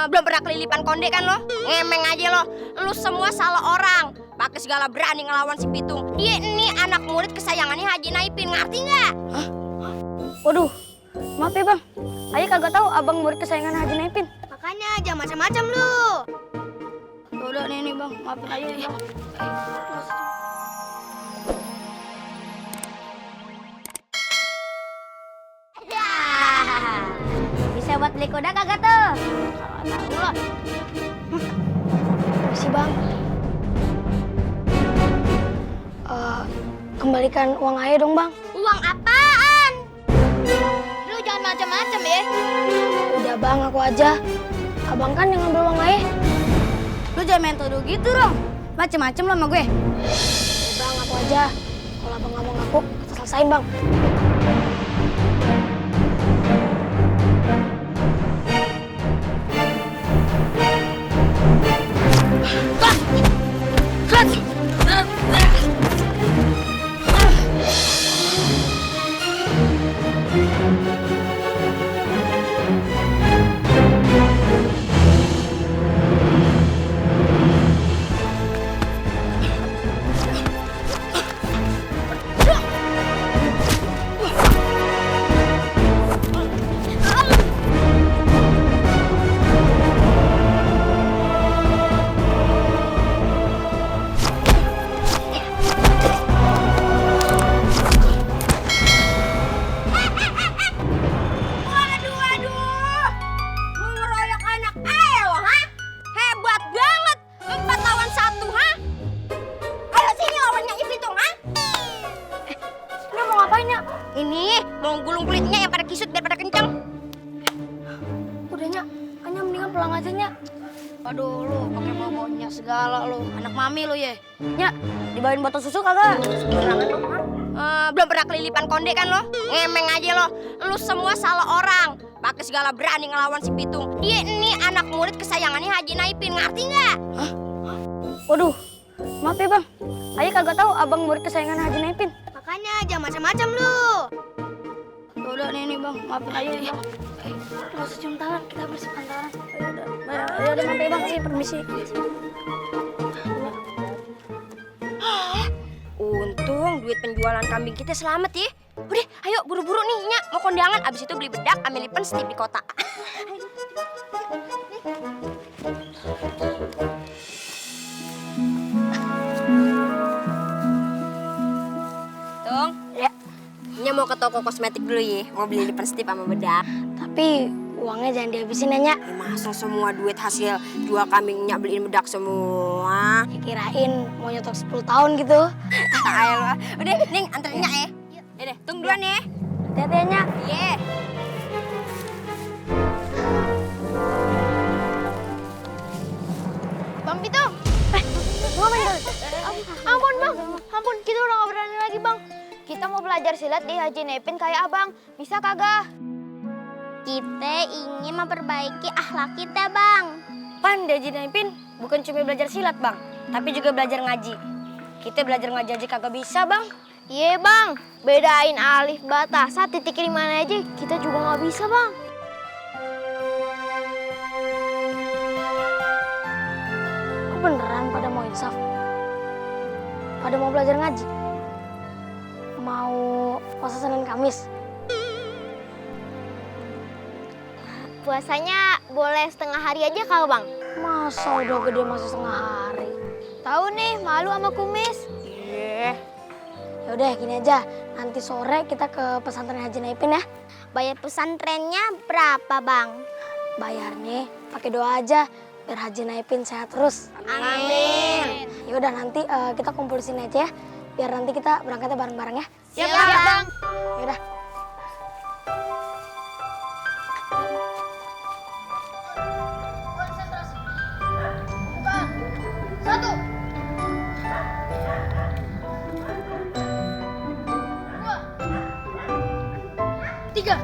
Belum pernah kelilipan konde kan lo? Ngemeng aja lo. Lu semua salah orang. Pakai segala berani ngelawan si Pitung. Dia ini anak murid kesayangannya Haji Naipin, ngerti nggak? Waduh, maaf ya bang. Ayah kagak tahu abang murid kesayangan Haji Naipin. Makanya jangan macam-macam lu. Udah nih bang, maafin aja ya. Bisa buat beli kuda kagak tuh? Tahu lah. Makasih bang. Kembalikan uang ayah dong bang. Uang apaan? Lu jangan macam-macam ya. Udah bang, aku aja. Abang kan yang ngambil uang ayah. Lu jangan main tuduh gitu dong. Macem-macem lo sama gue. Udah bang, aku aja. Kalau abang nggak mau ngaku, kita selesain bang. Ini mau gulung kulitnya yang pada kisut biar pada kencang. Udahnya, hanya mendingan pulang aja nya. Aduh lu pakai bawa-bawanya segala lu, anak mami lu ya. Nya, dibawain botol susu kagak? Belum pernah kelilipan konde kan lo? Ngemeng aja lo. Lu semua salah orang. Pakai segala berani ngelawan si Pitung. Dia ini anak murid kesayangannya Haji Naipin, ngerti nggak? Hah? Waduh, maaf ya bang. Ayah kagak tahu abang murid kesayangan Haji Naipin. Makanya jangan macam-macam lu. Udah nih bang, maafin aja ya. Nggak usah cium tangan, kita bersihkan tangan. Ya udah maaf ya bang, permisi. Untung duit penjualan kambing kita selamat ya. Udah, ayo buru-buru nih, Nya. Mau kondangan, abis itu beli bedak, ambil lipen setip di kota. Tung, Ya, Nya mau ke toko kosmetik dulu ya. Mau beli lipen setip sama bedak. tapi uangnya jangan dihabisin ya, Nya. Masa semua duit hasil jual kambing Nya beliin bedak semua? Ya, kirain mau nyetok 10 tahun gitu. Ayo lo. Udah, Ning, anterin Nya ya. Ya deh, tunggu duluan ya. Hati-hati ya, Nya. Iya. Bang Pitung. Ngapain? Ampun bang, ampun kita udah gak berani lagi bang. Kita mau belajar silat di Haji Naipin kayak abang, bisa kagak? Kita ingin memperbaiki akhlak kita, Bang. Pan di Haji Naipin bukan cuma belajar silat bang, tapi juga belajar ngaji. Kita belajar ngaji aja kagak bisa bang. Iya bang, bedain alif batasa titik di mana aja kita juga nggak bisa bang. Kok beneran pada mau insaf? Pada mau belajar ngaji? Mau puasa Senin Kamis? Puasanya boleh setengah hari aja kagak bang? Masa udah gede masih setengah hari? Tahu nih, malu sama kumis. Iya. Yaudah gini aja, nanti sore kita ke pesantren Haji Naipin ya. Bayar pesantrennya berapa bang? Bayarnya pakai doa aja biar Haji Naipin sehat terus. Amin. Yaudah nanti kita kumpul di sini aja ya, biar nanti kita berangkatnya bareng-bareng ya. Siap bang. Yaudah. Satu. Tiga.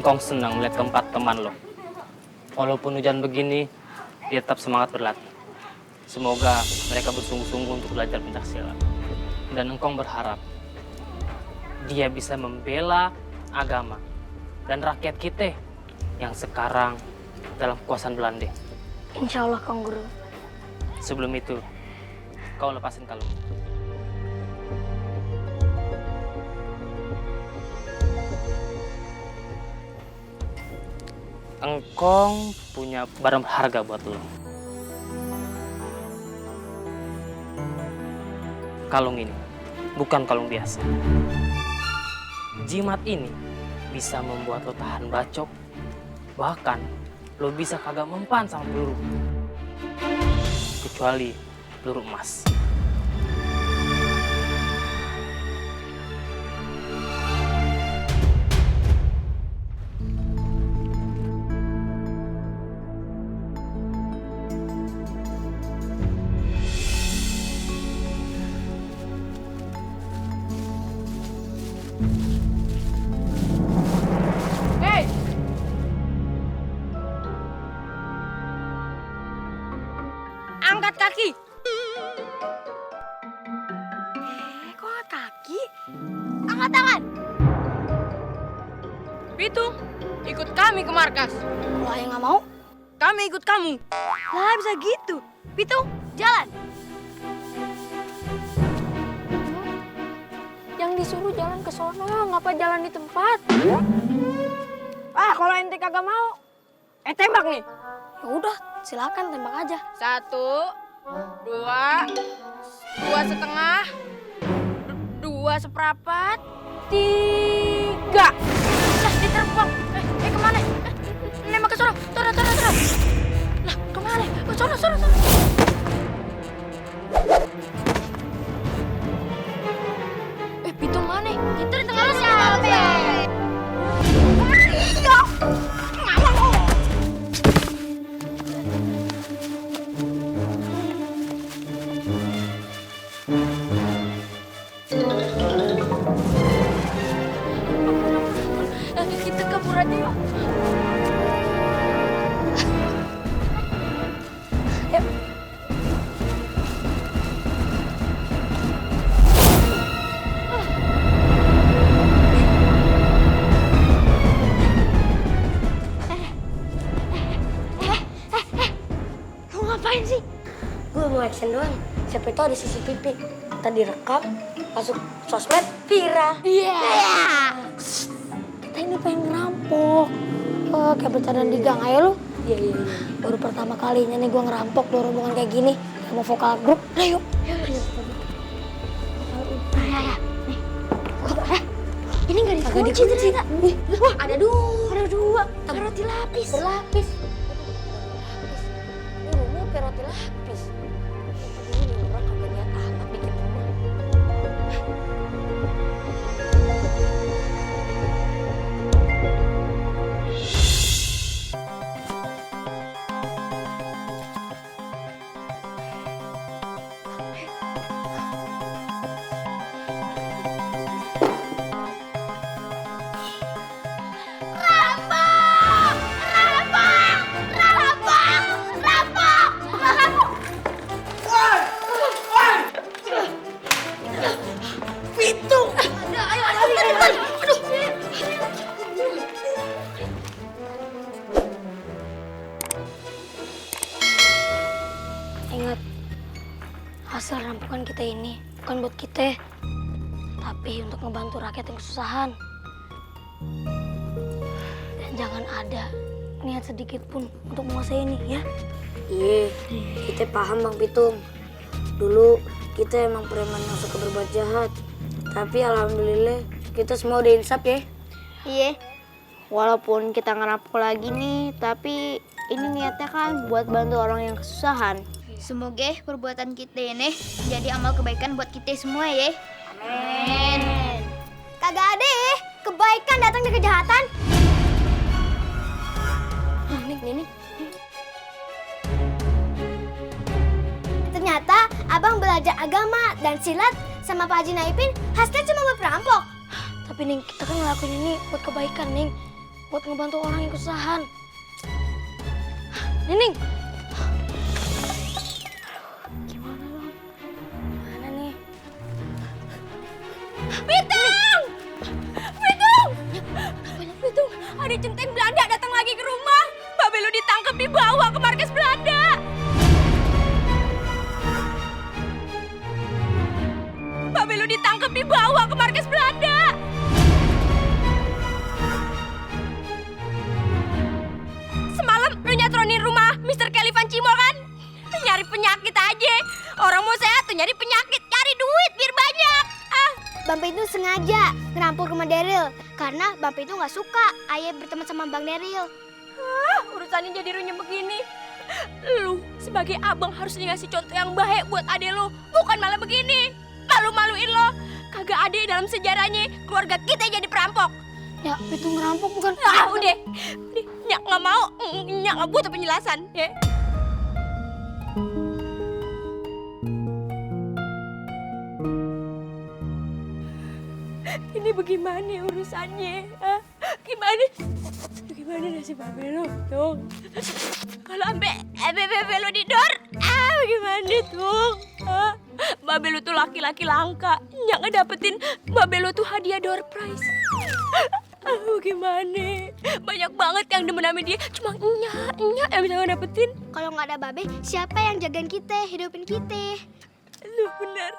Engkong senang melihat keempat teman lo. Walaupun hujan begini, dia tetap semangat berlatih. Semoga mereka bersungguh-sungguh untuk belajar pencaksilat. Dan Engkong berharap dia bisa membela agama dan rakyat kita yang sekarang dalam kekuasaan Belanda. Insya Allah, Kang Guru. Sebelum itu, kau lepasin kalungmu. Engkong punya barang berharga buat lo. Kalung ini bukan kalung biasa. Jimat ini bisa membuat lo tahan bacok. Bahkan lo bisa kagak mempan sama peluru. Kecuali peluru emas. Angkat kaki. Kok angkat kaki? Angkat tangan. Pitung, ikut kami ke markas. Kalau ayah nggak mau, Kami ikut kamu. Lah bisa gitu. Pitung, jalan. yang disuruh jalan ke sono, ngapa jalan di tempat? Kalau ente kagak mau, tembak nih. Ya udah, silakan tembak aja. 1, 2, 2,5, 2/4, 3. Lah, diterbang. Kemana? Nembak ke sono. Sono. Lah, kemana? Sono. Pitung mana? Itu di tengah siapa? Kita kabur aja yuk. Lu ngapain sih? Gue mau action doang. Siapa tahu ada CCTV. Tadi rekam, masuk sosmed, viral. Iya. Kita ini pengen ngerampok. Kayak bercandaan di gang aja lu. Iya. Baru pertama kalinya nih gue ngerampok di rombongan kayak gini. Sama vokal grup. Nah yuk. Ini nggak dikunci ternyata. Wah, ada dua. Roti lapis. Berlapis. Ini rumah pakai roti lapis. Ini orang kagak niat amat bikin rumah. Ingat, hasil rampokan kita ini bukan buat kita, tapi untuk ngebantu rakyat yang kesusahan. Dan jangan ada niat sedikit pun untuk menguasai ini, ya. Iya, kita paham Bang Pitung. Dulu kita emang preman yang suka berbuat jahat. Tapi alhamdulillah kita semua udah insaf ya. Iya. Walaupun kita ngerampok lagi nih, tapi ini niatnya kan buat bantu orang yang kesusahan. Semoga perbuatan kita ini jadi amal kebaikan buat kita semua ya. Amin. Kagak ada ya. Kebaikan datang dari kejahatan. Nih. Ternyata abang belajar agama dan silat sama Pak Haji Naipin hasilnya cuma buat perampok. Tapi Ning, kita kan ngelakuin ini buat kebaikan, Ning. buat ngebantu orang yang kesusahan. Nining. Gimana dong? Mana nih? Pitung! Pitung! Pitung, ada centeng Belanda datang lagi ke rumah. Mbak Belu ditangkap dibawa ke markas Belanda. Mbak Belu ditangkap dibawa ke markas Belanda. Semalam lu nyatronin rumah Mr. Kelly Van Cimo kan? Nyari penyakit aja. Orang mau sehat tuh nyari penyakit, cari duit biar banyak. Bang Pitung sengaja ngerampok rumah Daryl karena Bang Pitung nggak suka ayah berteman sama Bang Daryl. Urusannya jadi runyem begini. Lu sebagai abang harus ngasih contoh yang baik buat adek lu, bukan malah begini. Malu-maluin lo. Kagak ada dalam sejarahnya keluarga kita jadi perampok. Ya, itu ngerampok bukan? Udah. Nyak nggak mau, nyak nggak butuh penjelasan. Ya. Ini bagaimana urusannya? Gimana nasib Mbak Belu tuh? Kalau Mbak Belu didor, bagaimana tuh? Mbak Belu tuh laki-laki langka, nyak ngedapetin Mbak Belu tuh hadiah door prize. Gimana? Banyak banget yang demen sama dia, cuma nyak yang bisa ngedapetin. Kalau nggak ada Babe, siapa yang jagain kita, hidupin kita? Lu bener.